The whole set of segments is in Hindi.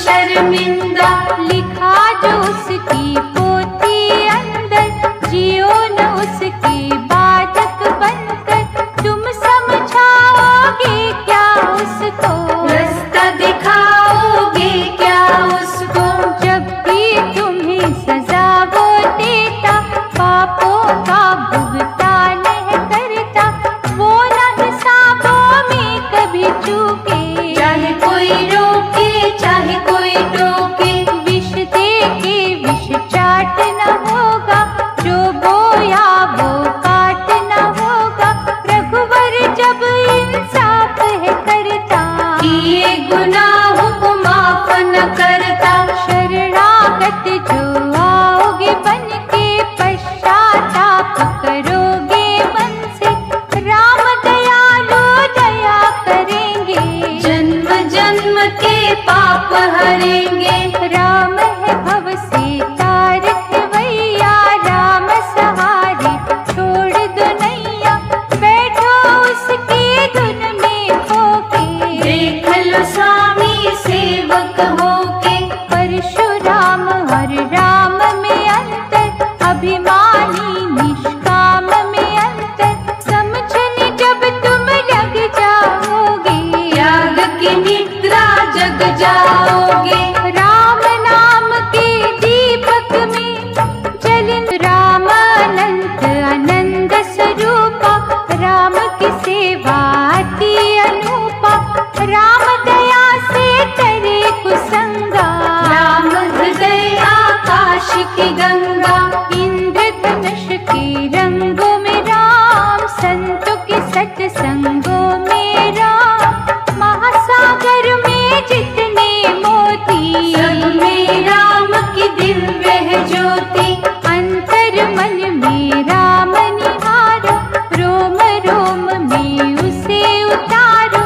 शर्मिंदा। लिखा जो उसकी पोथी अंदर, जियो न उसकी बाधक बनकर। तुम समझाओगे क्या उसको, रास्ता दिखाओगे क्या उसको। जब भी तुम्हें सजा वो देता, पापों का भुगतान है करता। वो न हिसाबों में कभी चूके, चाहे कोई रोके चाहे कोई टोके। विष दे के विष चाट न होगा, जो बोया वो काट न होगा। रघुवर जब इंसाफ है करता, किए गुनाहों को माफ न करता। शरणागत जो आओगे बन के, पश्चाताप करोगे मन से। राम दयालु दया करेंगे, जन्म जन्म के पाप हरेंगे। राम है भव से तारक भैया, राम सहारे छोड़ दो नैया। बैठो उसकी धुन में खोके, देख लो स्वामी सेवक होके। परशुराम हर राम में अंतर, अभिमानी निष्काम में अंतर। समझने जब तुम लग जाओगे, त्याग की निद्रा जग जाओगे। राम नाम के दीपक में जलिन, राम अनंत आनंद स्वरूपा। राम की सेवा अति अनूपा, राम दया से तरे कुसंगा। राम हृदय आकाश की गंगा। इंद्रधनुष के रंगों में राम, संतों के सत्संगों में राम। महासागर में जितने मोती, सब में राम की दिव्य है ज्योति। अंतर मन में राम निहारो, रोम रोम में उसे उतारो।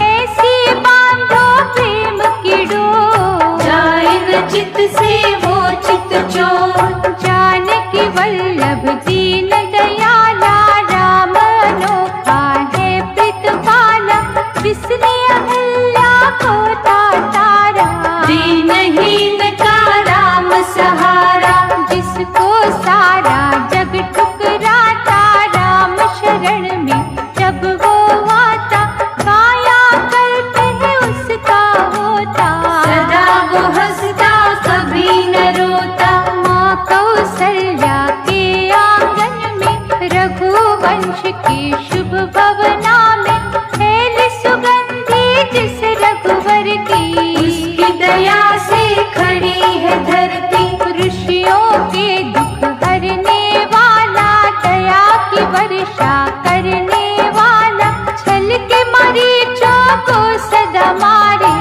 ऐसे बांधो प्रेम की डोर, जाए न चित से वो चित चोर। जानकी वल्लभ दीन दयाला, राम अनोखा है प्रीतपाला। विसरे अहल्या को तारा, दीनहीन का राम सहारा। जिसको सारा जग ठुकराता, राम शरण में जब वो आता। काया कल्प है उसका होता, सदा वो हंसता कभी न रोता। माँ कौसल्या के आंगन में, रघुवंश के शुभ भवना में। फैल सुगंधि जिस रघुवर की, उसकी दया से खड़ी है धरती। ऋषियों के दुख हरने वाला, दया की वर्षा करने वाला। छल के मरीचों को सदा मारे,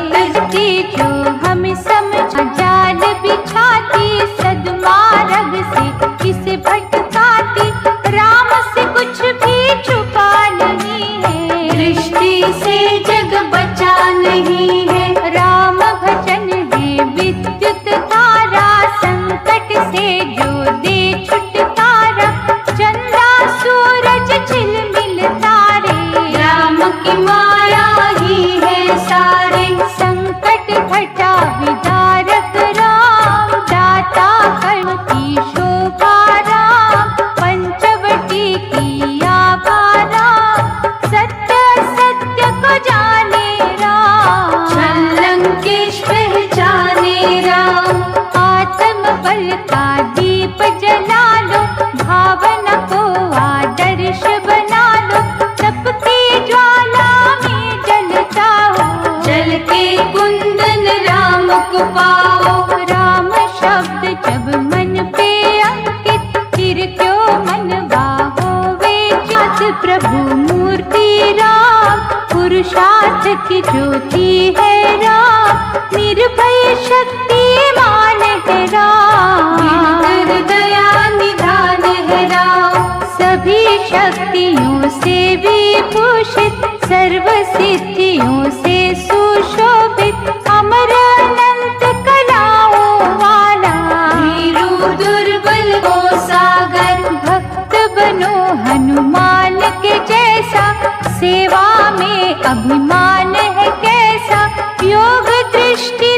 भक्ति जो हमें समझा। जाल बिछाती सद्मार्ग से किसे भटकाती, राम से कुछ भी छुपा नहीं है। दृष्टि से जग बचा नहीं है। राम भजन है विद्युत धारा, संकट से जो दे छुटकारा। चंदा सूरज झिलमिल तारे, राम की माया ही है सारे। संकट घटा विदारक राम, दाता कर्म की शोभा राम। पंचवटी की आभा राम, सत्य सत्य को जाने राम। छल लंकेश पहचाने राम। आत्म बल का दीप जला लो, भावना को आदर्श बना लो। तप की ज्वाला में जल जाओ, जल के कुंदन राम को पाओ। राम शब्द जब मन पे अंकित, फिर क्यों मनवा होवे चित। प्रभु मूर्ति राम, पुरुषार्थ की ज्योति है राम। निर्भय शक्तिमान है राम, निर्धर दया निधान है राम। सभी शक्तियों से विभूषित, सर्व सिद्धियों से सुशोभित। अमर अनंत कलाओं वाला, वीरू दुर्बल को सागर। भक्त बनो हनुमान के जैसा, सेवा में अभिमान है कैसा। योग दृष्टि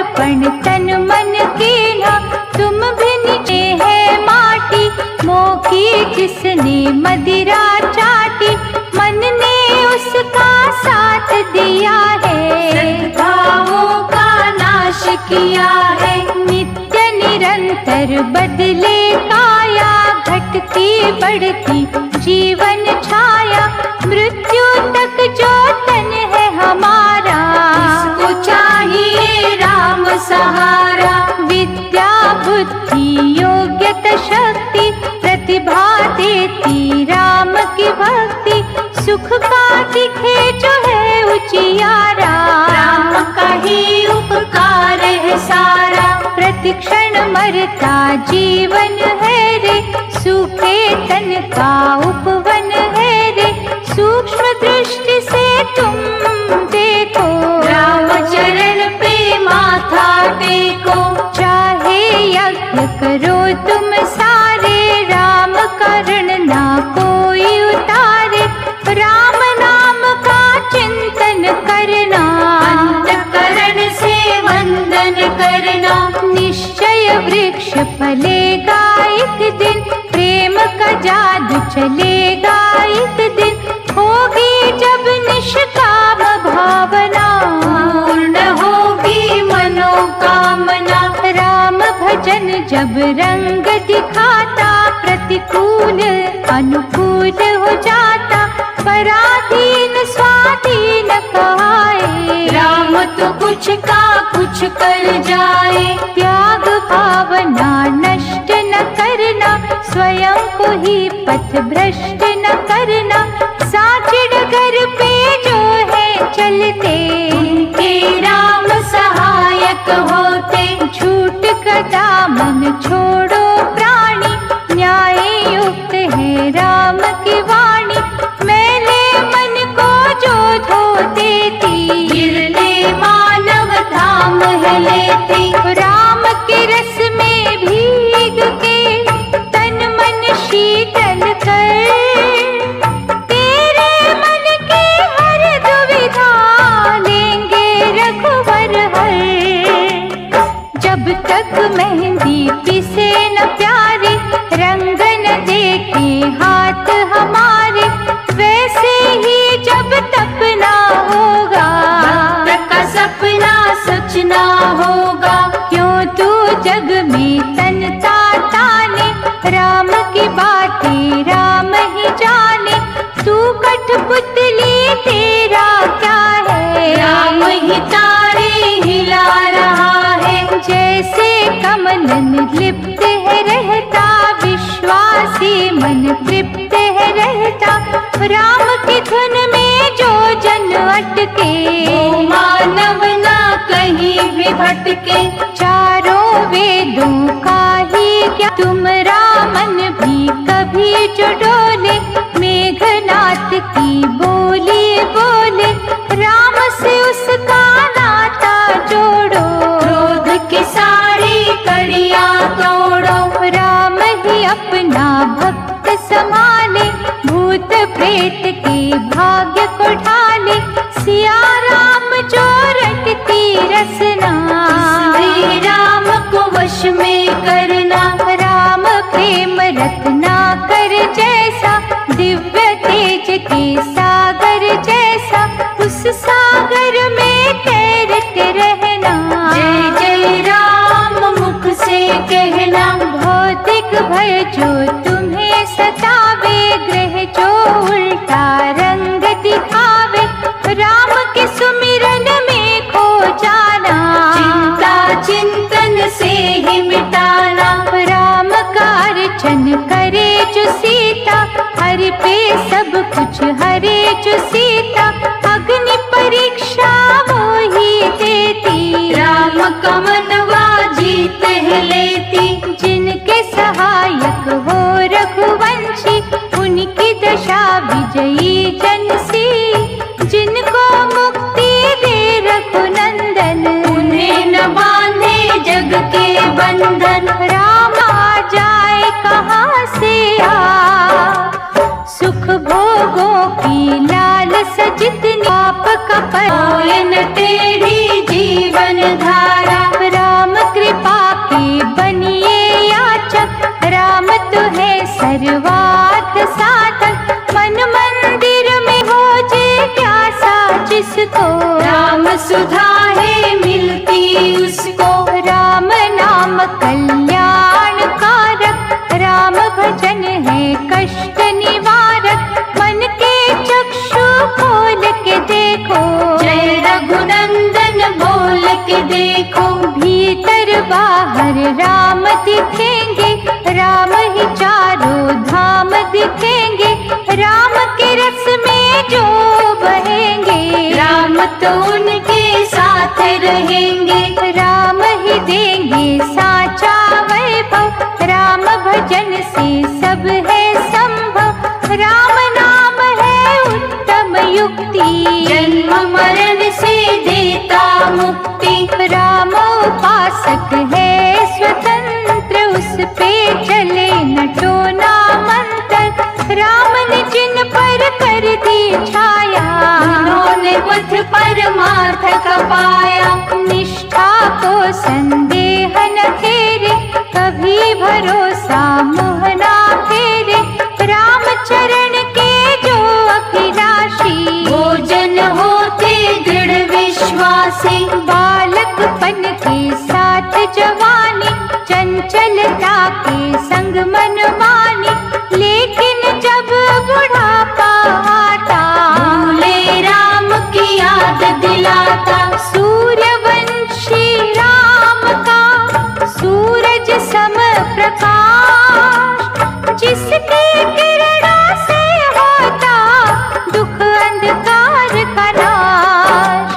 अर्पण तन मन कीन्हा। तुम भी नीचे है माटी, मोकी जिसने मदिरा चाटी, मन ने उसका साथ दिया है। सद्भावों का नाश किया है। नित्य निरंतर बदले काया, घटती बढ़ती जीवन छाया। मृत्यु तक जो तन है हमारा, इसको चाहिए राम सहारा। विद्या बुद्धि योग्यता शक्ति, प्रतिभा देती राम की भक्ति। सुख का दिखे जो है उजियारा, राम का ही उपकार है सारा। प्रतिक्षण मरता जीवन है रे, सूखे तन का उपवन है रे। सूक्ष्म दृष्टि से तुम देखो, राम चरण पे माथा टेको। चाहे यज्ञ करो तुम सारे, राम करण ना कोई उतारे। राम नाम का चिंतन करना, अंतःकरण से वंदन करना। निश्चय वृक्ष फलेगा एक दिन, प्रेम का जादू चलेगा एक दिन। होगी जब निष्काम भावना, पूर्ण होगी मनोकामना। राम भजन जब रंग दिखाता, प्रतिकूल अनुकूल हो जाता। पराधीन स्वाधीन कहाए, राम तो कुछ का कुछ कर जाए। त्याग भावना नष्ट न करना, स्वयं को ही पथ भ्रष्ट न करना। साचे डगर पे जो है चलते, उनके राम सहायक होते। झूठ का दामन छोड़ो प्राणी, न्याय युक्त है राम की वाणी। मैले मन को जो धो देती, गिरले मानव धाम है लेती। राम के रस में भीग के तन मन शीतल कर। तेरे मन की हर दुविधा लेंगे रघुवर हर। जब तक मेहंदी पिसे न प्यारे, रंग न देखे हाथ हमारे। वैसे ही जब तपना होगा, भक्त का सपना सच ना होगा। क्यों तू जग में तनता ताने, राम की बातें राम ही जाने। तू कठपुतली तेरा क्या है, राम ही तारे हिला रहा है। जैसे कमलन लिप्त है रहता, विश्वासी मन तृप्त है रहता। राम की धुन में जो जन अटके, वो मानव ना कहीं भी भटके। चारों वेदों का ही क्या तुम रामन भी कभी जो डोले। मेघनाथ की बोली बोले, राम से उसका नाता जोड़ो। क्रोध की सारी कड़ियां तोड़ो। राम ही अपना भक्त संभाले, भूत प्रेत के भाग्य को ढाले। सिया राम जो रटती रसना, श्री राम को वश में करना। राम प्रेम रत्ना कर जैसा, दिव्य तेज के सागर जैसा। उस सागर में तैरते रहना, जय जय राम मुख से कहना। भौतिक भय जो तुम्हें सतावे, ग्रह जो उल्टा रंग दिखावे। राम के सुमिरन में खो जाना, चिंता चिंतन से ही मिटाना। राम का अर्चन करे जो सीता, हरि पे सब कुछ हरे जो सीता। अग्नि परीक्षा वो ही देती, राम का मनवा जीत है लेती। जिनके सहायक हो रघुवंशी, उनकी दशा विजयी जनसी। जिनको मुक्ति दे रघुनंदन, उन्हें न बांधे जग के बंधन। राम आ जाए कहाँ से आ, सुख भोगों की लाल सुधा है मिलती उसको। राम नाम कल्याण कारक, राम भजन है कष्ट निवारक। मन के चक्षु खोल के देखो, जय रघुनंदन बोल के देखो। भीतर बाहर राम दिखेंगे, राम ही चारों धाम दिखेंगे। राम के रस में जो बहेंगे, राम तो उनके साथ रहेंगे। राम ही देंगे साचा वैभव। राम भजन से सब है संभव। राम नाम है उत्तम युक्ति, जन्म मरण से देता मुक्ति। राम उपासक है स्वतंत्र, उस पे चले न टोना मंत्र। राम ने जिन पर कर दी छाया, उन्होंने बुद्ध परमार्थ का पाया। निष्ठा को संदेह न घेरे, कभी भरोसा मुँह ना फेरे। राम चरण के जो अभिलाषी, वो जन होते दृढ़ विश्वासी। बालकपन के साथ जवानी, चंचलता के संग मन मानी। लेकिन जब बुढ़ापा आता, भूले राम की याद दिलाता। सूर्यवंशी राम का सूरज सम प्रकाश, जिसके किरणों से होता दुख अंधकार का नाश।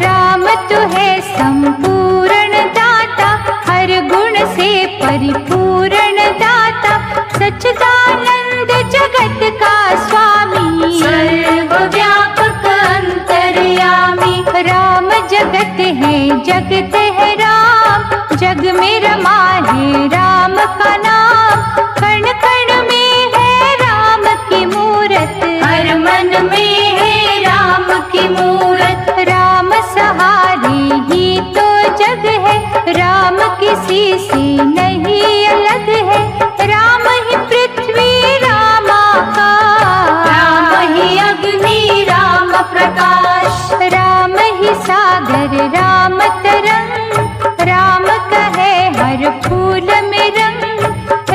राम तो है संपूर्ण दाता, हर गुण से परिपूर्ण दाता। सच्चिदानंद जगत का स्वामी, सर्वव्यापक अंतर्यामी। राम जगत है जगत है राम, जग में रमा है राम का नाम। कण कण में है राम की मूरत, हर मन में है राम की मूरत। राम सहारे ही तो जग है, राम किसी से नहीं अलग है। राम ही पृथ्वी राम आकाश, राम ही अग्नि राम प्रकाश। राम ही सागर राम तरंग, राम कहे हर फूल में रंग।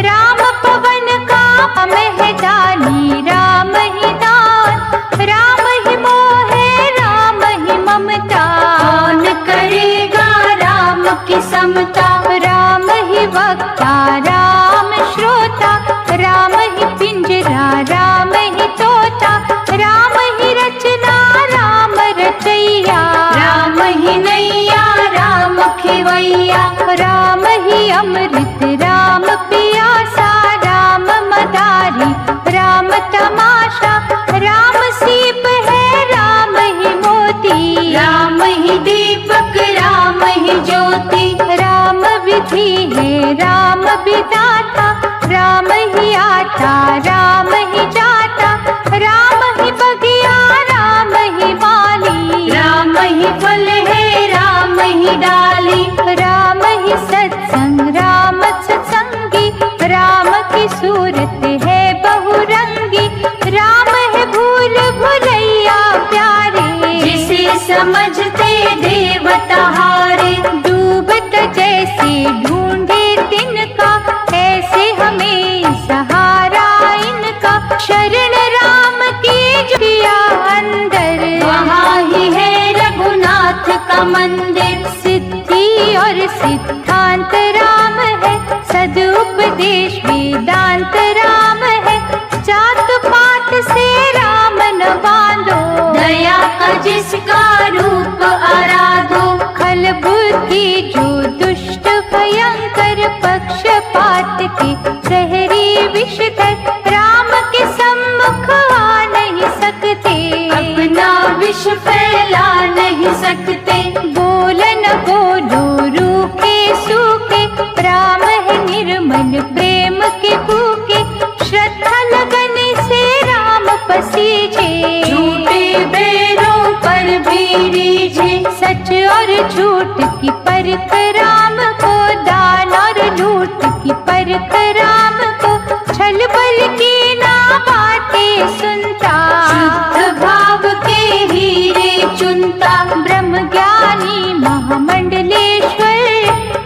राम पवन का महदानी, राम ही दान। राम ही मोह है, राम ही ममता। कौन करेगा राम की समता। राम ही वक्ता राम श्रोता, राम ही पिंजरा राम ही तोता। राम ही रचना राम रचैया, राम ही नैया राम खिवैया। राम ही अमृत राम पियासा, राम मदारी राम तमाशा। राम सीप है राम ही मोती, राम ही दीपक राम ही ज्योति। राम विधि है राम विधाता, राम ही आता राम ही जाता। राम ही बगिया राम ही माली, राम ही फल है राम ही डाली। राम ही सत्संग राम सत्संगी। राम की सूरत है बहुरंगी, राम है भूल भुलैया प्यारे। जिसे समझते देवता हारे। डूबत जैसे ढूंढे तिनका, ऐसे हमें सहारा इनका। शरण राम की जिया अंदर, वहाँ ही है रघुनाथ का मंदिर। सिद्धि और सिद्धांत राम है, सदुपदेश वेदांत राम है। जात पात से राम न बांधो, दया का जिसका रूप आराधो। खल बुद्धि जो दुष्ट भयंकर, पक्षपात के सहरी विषधर। राम के सम्मुख आ नहीं सकते, अपना विष फैला नहीं सकते। बोल न बोलो रूखे सूखे, राम है निर्मल प्रेम के भूखे। श्रद्धा लगन से राम पसीजे, झूठे बैरों पर भी रीझे। सच और झूठ की परख राम को, दान और लूट की परख राम को। छल बल की ना बातें सुनता, शुद्ध भाव के हीरे चुनता। ब्रह्म ज्ञान ज्ञानी महामंडलेश्वर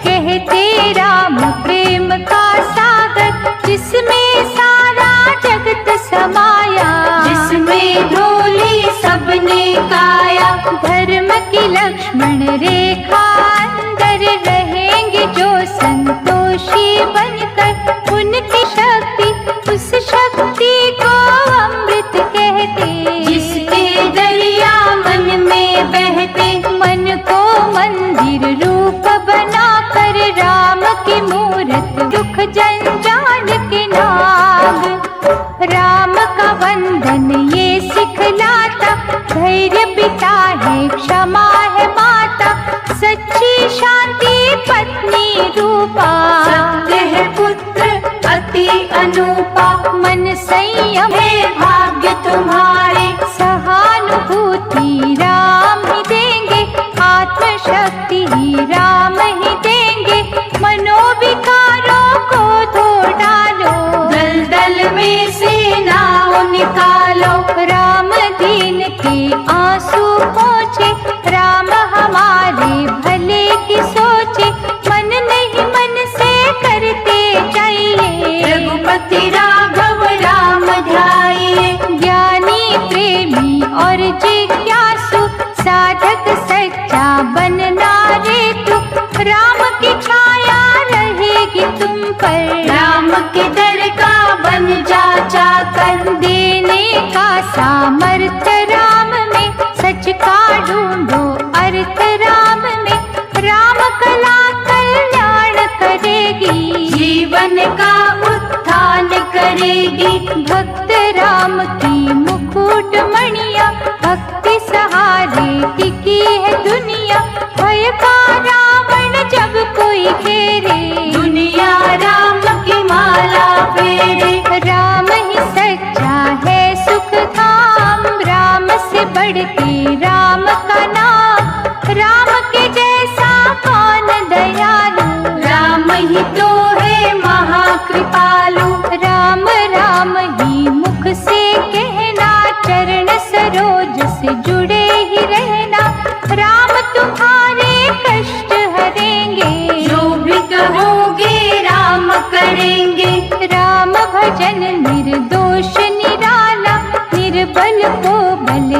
कहते राम प्रेम का सागर, जिसमें सारा जगत समाया, जिसमें ढोली सबने काया। धर्म की लक्ष्मण रेखा अंदर रहेंगे जो संतोषी बनकर, उनकी शक्ति उस शक्ति को अमृत कहते, जिसके दरिया मन में बहते। मन को मंदिर रूप बनाकर राम की मूरत, दुख जंजाल के नाग। राम का वंदन ये सिखलाता, धैर्य पिता है क्षमा है माता, सच्ची शांति पत्नी रूपा, सत्य है पुत्र अति अनूपा। मन संयम है भाग्य तुम्हारे, सहानुभूति राम ही देंगे, आत्मशक्ति ही राम ही देंगे। मनोविकारों को धो डालो, दलदल में से नाव निकालो। राम दीन के आंसू पोंछे, राम हमारे भले की सोचे, मन नहीं मन से करते जाइए, रघुपति राघव राम ध्याइए। ज्ञानी प्रेमी और जिज्ञासु, साधक सच्चा बनना रे तू, राम की छाया रहेगी तुम पर, राम के दर का बन जा चाकर। देने का सामर्थ्य राम में, सच का ढूंढो अर्थ राम में, राम कला कल्याण करेगी, जीवन का उत्थान करेगी। भक्त राम की मुकुट मणिया, भक्ति सहारे टिकी है दुनिया। भय का रावण जब कोई घेरे, दुनिया राम की माला फेरे। राम ही सच्चा है सुख धाम, राम से बढ़ के राम का नाम, राम के जैसा कौन दयालु, राम ही तो है महाकृपालु। राम राम ही मुख से कहना, चरण सरोज से जुड़े ही रहना, राम तुम्हारे कष्ट हरेंगे, जो भी कहोगे राम करेंगे। राम भजन निर्दोष निराला, निर्बल को बल